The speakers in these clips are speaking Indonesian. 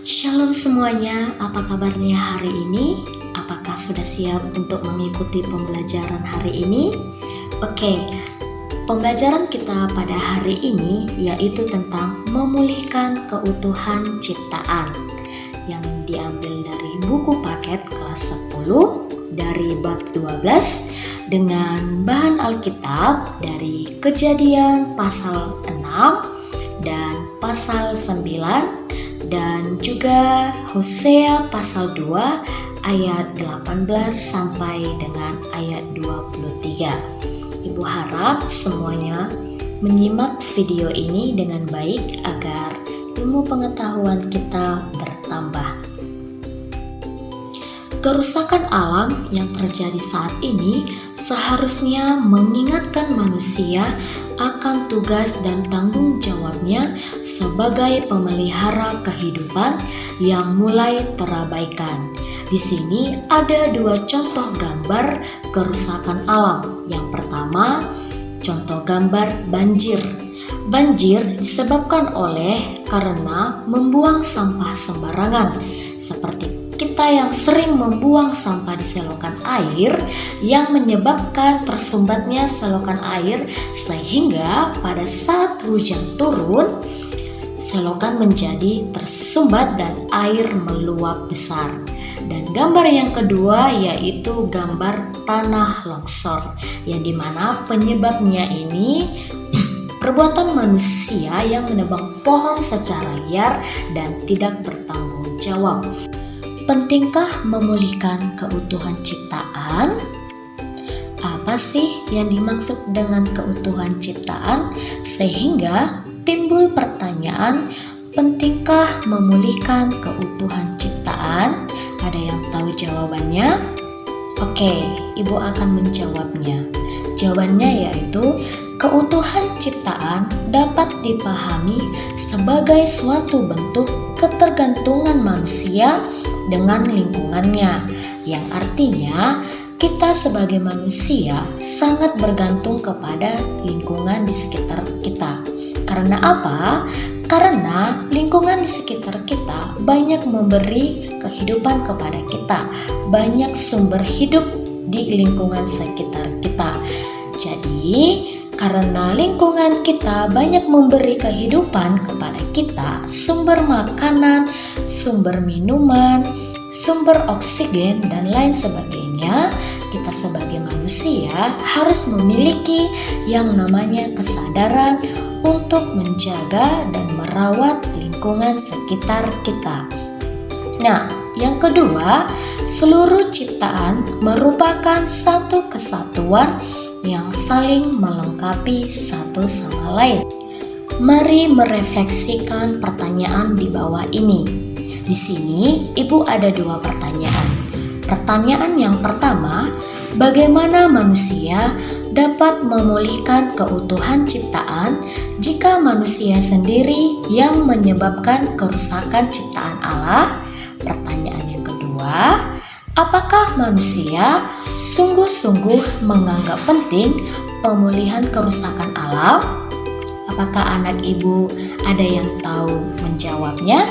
Shalom semuanya, apa kabarnya hari ini? Apakah sudah siap untuk mengikuti pembelajaran hari ini? Oke, pembelajaran kita pada hari ini yaitu tentang memulihkan keutuhan ciptaan yang diambil dari buku paket kelas 10 dari bab 12 dengan bahan Alkitab dari Kejadian pasal 6 dan pasal 9 dan juga Hosea pasal 2 ayat 18 sampai dengan ayat 23. Ibu harap semuanya menyimak video ini dengan baik agar ilmu pengetahuan kita bertambah. Kerusakan alam yang terjadi saat ini seharusnya mengingatkan manusia akan tugas dan tanggung jawabnya sebagai pemelihara kehidupan yang mulai terabaikan. Di sini ada dua contoh gambar kerusakan alam. Yang pertama, contoh gambar banjir. Banjir disebabkan karena membuang sampah sembarangan, seperti kita yang sering membuang sampah di selokan air yang menyebabkan tersumbatnya selokan air sehingga pada saat hujan turun selokan menjadi tersumbat dan air meluap besar. Dan gambar yang kedua yaitu gambar tanah longsor yang dimana penyebabnya ini perbuatan manusia yang menebang pohon secara liar dan tidak bertanggung jawab. Pentingkah memulihkan keutuhan ciptaan? Apa sih yang dimaksud dengan keutuhan ciptaan? Sehingga timbul pertanyaan, pentingkah memulihkan keutuhan ciptaan? Ada yang tahu jawabannya? Oke, Ibu akan menjawabnya. Jawabannya yaitu keutuhan ciptaan dapat dipahami sebagai suatu bentuk ketergantungan manusia dengan lingkungannya, yang artinya kita sebagai manusia sangat bergantung kepada lingkungan di sekitar kita. Karena apa? Karena lingkungan di sekitar kita banyak memberi kehidupan kepada kita, banyak sumber hidup di lingkungan sekitar kita. Jadi, karena lingkungan kita banyak memberi kehidupan kepada kita, sumber makanan, sumber minuman, sumber oksigen, dan lain sebagainya, kita sebagai manusia harus memiliki yang namanya kesadaran untuk menjaga dan merawat lingkungan sekitar kita. Nah, yang kedua, seluruh ciptaan merupakan satu kesatuan yang saling melengkapi satu sama lain. Mari merefleksikan pertanyaan di bawah ini. Di sini, Ibu ada dua pertanyaan. Pertanyaan yang pertama, bagaimana manusia dapat memulihkan keutuhan ciptaan jika manusia sendiri yang menyebabkan kerusakan ciptaan Allah? Pertanyaan yang kedua, apakah manusia sungguh-sungguh menganggap penting pemulihan kerusakan alam? Apakah anak Ibu ada yang tahu menjawabnya?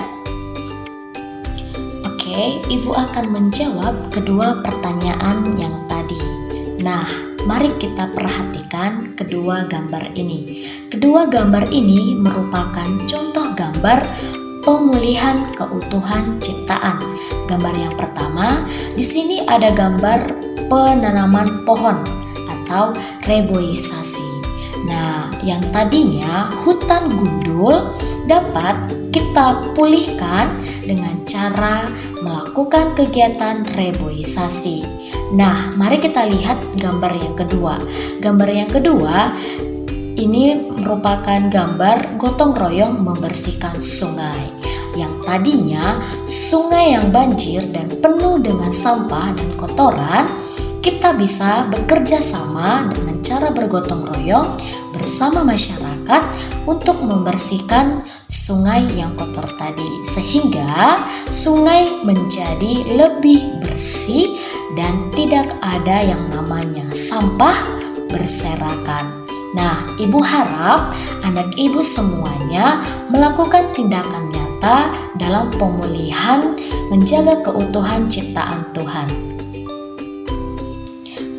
Oke, Ibu akan menjawab kedua pertanyaan yang tadi. Nah, mari kita perhatikan kedua gambar ini. Kedua gambar ini merupakan contoh gambar pemulihan keutuhan ciptaan. Gambar yang pertama, di sini ada gambar penanaman pohon atau reboisasi. Nah, yang tadinya hutan gundul dapat kita pulihkan dengan cara melakukan kegiatan reboisasi. Nah, mari kita lihat gambar yang kedua. Gambar yang kedua ini merupakan gambar gotong royong membersihkan sungai. Yang tadinya sungai yang banjir dan penuh dengan sampah dan kotoran, kita bisa bekerja sama dengan cara bergotong royong bersama masyarakat untuk membersihkan sungai yang kotor tadi, sehingga sungai menjadi lebih bersih dan tidak ada yang namanya sampah berserakan. Nah, Ibu harap anak Ibu semuanya melakukan tindakan nyata dalam pemulihan menjaga keutuhan ciptaan Tuhan.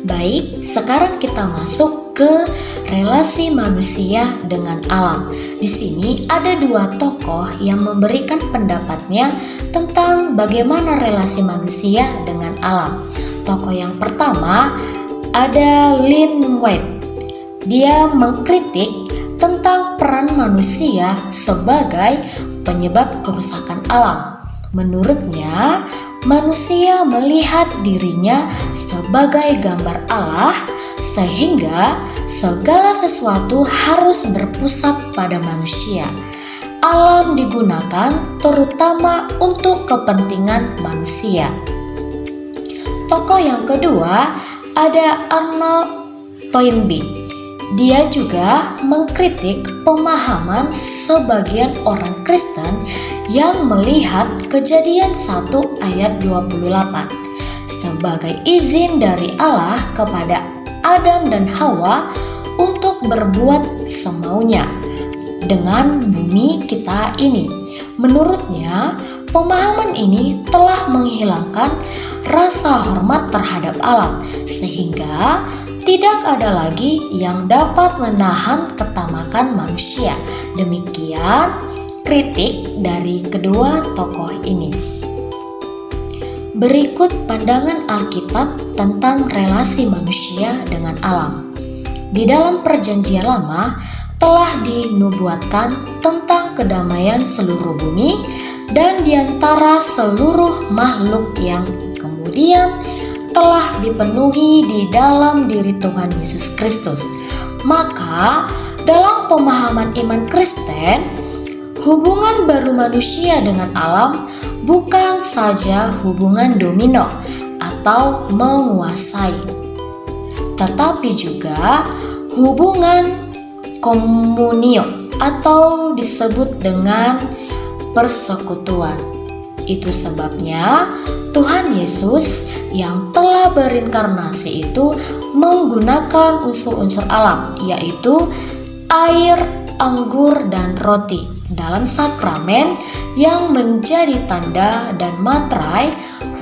Baik, sekarang kita masuk ke relasi manusia dengan alam. Di sini ada dua tokoh yang memberikan pendapatnya tentang bagaimana relasi manusia dengan alam. Tokoh yang pertama ada Lynn White. Dia mengkritik tentang peran manusia sebagai penyebab kerusakan alam. Menurutnya, manusia melihat dirinya sebagai gambar Allah, sehingga segala sesuatu harus berpusat pada manusia. Alam digunakan terutama untuk kepentingan manusia. Tokoh yang kedua ada Arnold Toynbee. Dia juga mengkritik pemahaman sebagian orang Kristen yang melihat Kejadian 1 ayat 28 sebagai izin dari Allah kepada Adam dan Hawa untuk berbuat semaunya dengan bumi kita ini. Menurutnya, pemahaman ini telah menghilangkan rasa hormat terhadap alam, sehingga tidak ada lagi yang dapat menahan ketamakan manusia. Demikian kritik dari kedua tokoh ini. Berikut pandangan Alkitab tentang relasi manusia dengan alam. Di dalam Perjanjian Lama telah dinubuatkan tentang kedamaian seluruh bumi dan di antara seluruh makhluk yang kemudian telah dipenuhi di dalam diri Tuhan Yesus Kristus. Maka dalam pemahaman iman Kristen, hubungan baru manusia dengan alam bukan saja hubungan domino atau menguasai, tetapi juga hubungan komunio atau disebut dengan persekutuan. Itu sebabnya Tuhan Yesus yang telah berinkarnasi itu menggunakan unsur-unsur alam, yaitu air, anggur, dan roti dalam sakramen yang menjadi tanda dan materai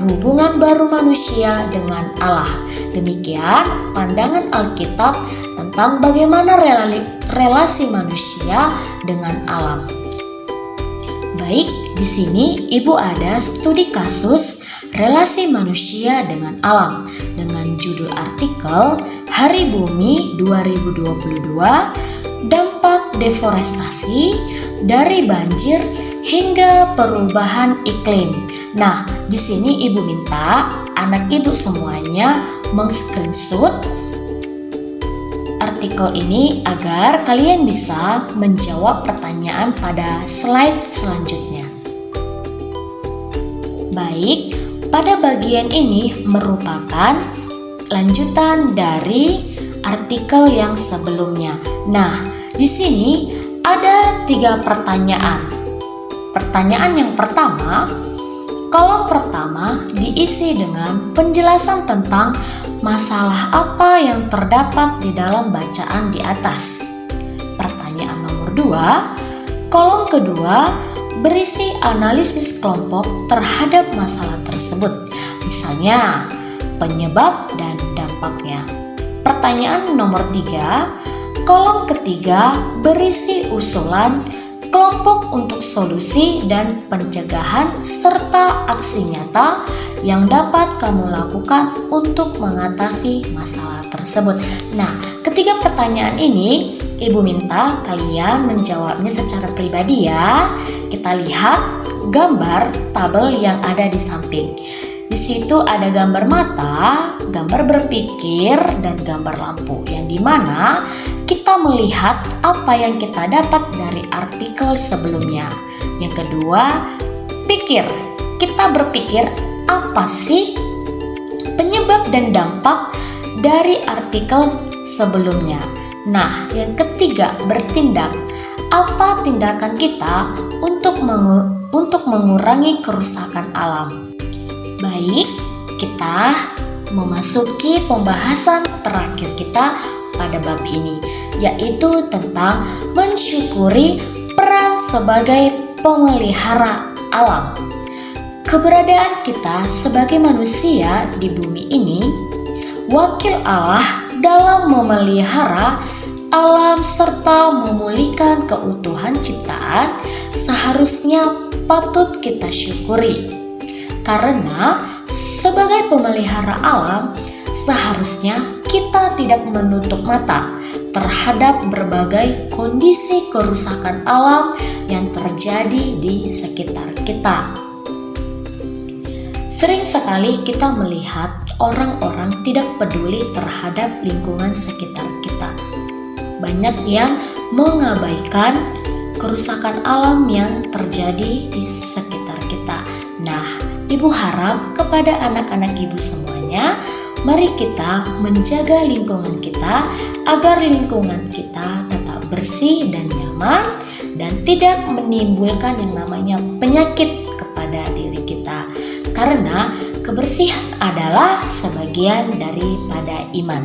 hubungan baru manusia dengan Allah. Demikian pandangan Alkitab tentang bagaimana relasi manusia dengan alam. Baik, di sini Ibu ada studi kasus relasi manusia dengan alam dengan judul artikel Hari Bumi 2022, dampak deforestasi dari banjir hingga perubahan iklim. Nah, di sini Ibu minta anak Ibu semuanya meng-screenshot artikel ini agar kalian bisa menjawab pertanyaan pada slide selanjutnya. Baik, pada bagian ini merupakan lanjutan dari artikel yang sebelumnya. Nah, di sini ada 3 pertanyaan. Pertanyaan yang pertama, kolom pertama diisi dengan penjelasan tentang masalah apa yang terdapat di dalam bacaan di atas. Pertanyaan nomor 2, kolom kedua berisi analisis kelompok terhadap masalah tersebut, misalnya penyebab dan dampaknya. Pertanyaan nomor 3, kolom ketiga berisi usulan kelompok untuk solusi dan pencegahan serta aksi nyata yang dapat kamu lakukan untuk mengatasi masalah tersebut. Nah, ketiga pertanyaan ini Ibu minta kalian menjawabnya secara pribadi ya. Kita lihat gambar tabel yang ada di samping. Di situ ada gambar mata, gambar berpikir, dan gambar lampu, yang dimana kita melihat apa yang kita dapat dari artikel sebelumnya. Yang kedua, pikir. Kita berpikir apa sih penyebab dan dampak dari artikel sebelumnya. Nah, yang ketiga, bertindak. Apa tindakan kita untuk mengurangi kerusakan alam? Baik, kita memasuki pembahasan terakhir kita pada bab ini, yaitu tentang mensyukuri peran sebagai pemelihara alam. Keberadaan kita sebagai manusia di bumi ini wakil Allah dalam memelihara alam serta memulihkan keutuhan ciptaan seharusnya patut kita syukuri. Karena sebagai pemelihara alam, seharusnya kita tidak menutup mata terhadap berbagai kondisi kerusakan alam yang terjadi di sekitar kita. Sering sekali kita melihat orang-orang tidak peduli terhadap lingkungan sekitar kita. Banyak yang mengabaikan kerusakan alam yang terjadi di sekitar kita. Nah, Ibu harap kepada anak-anak Ibu semuanya, mari kita menjaga lingkungan kita agar lingkungan kita tetap bersih dan nyaman dan tidak menimbulkan yang namanya penyakit kepada diri kita. Karena kebersihan adalah sebagian daripada iman.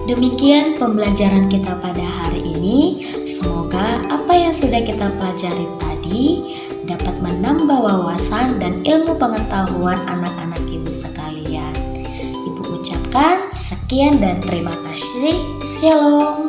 Demikian pembelajaran kita pada hari ini. Semoga apa yang sudah kita pelajari tadi dapat menambah wawasan dan ilmu pengetahuan anak-anak Ibu sekalian. Ibu ucapkan sekian dan terima kasih. Shalom.